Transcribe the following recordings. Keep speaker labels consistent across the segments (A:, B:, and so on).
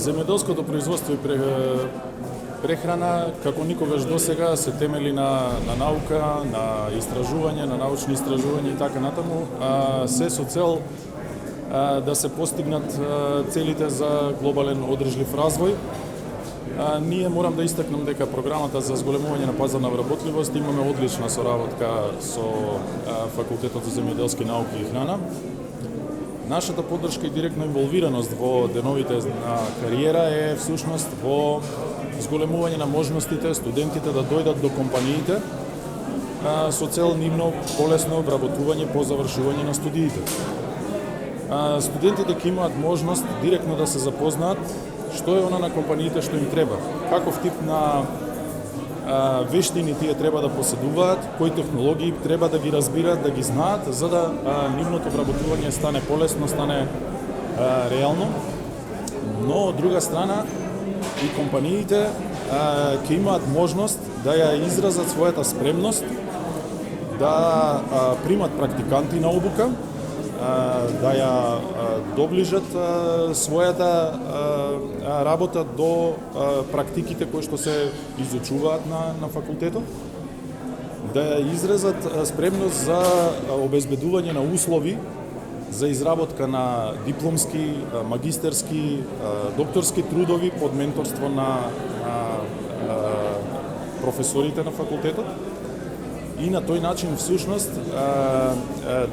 A: Земјоделското производство и прехрана, како никогаш досега, се темели на наука, на истражување, на научни истражувања и така натаму, се со цел да се постигнат целите за глобален одржлив развој. Ние морам да истакнам дека програмата за зголемување на пазарна вработливост имаме одлична соработка со Факултетот за земјоделски науки и храна. Нашата поддршка и директна инволвираност во деновите на кариера е всушност во зголемување на можностите студентите да дојдат до компаниите со цел нивно полесно вработување по завршување на студиите. Студентите ќе имаат можност директно да се запознаат што е она на компаниите што им треба, каков тип на вештини тие треба да поседуваат, кои технологии треба да ги разбират, да ги знаат, за да нивното вработување стане полесно, стане реално. Но од друга страна и компаниите ќе имаат можност да ја изразат својата спремност да примат практиканти на обука, да ја доближат својата работа до практиките кои што се изучуваат на факултетот, да ја изразат спремност за обезбедување на услови за изработка на дипломски, магистерски, докторски трудови под менторство на професорите на факултетот. И на тој начин всушност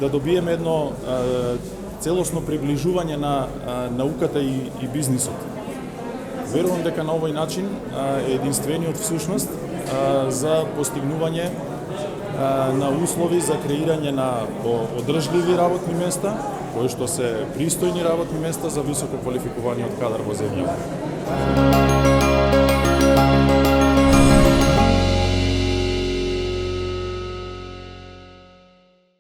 A: да добиеме едно целосно приближување на науката и бизнисот. Верувам дека на овој начин е единствениот всушност за постигнување на услови за креирање на одржливи работни места, кои што се пристојни работни места за високо квалификуваниот кадар во земјава.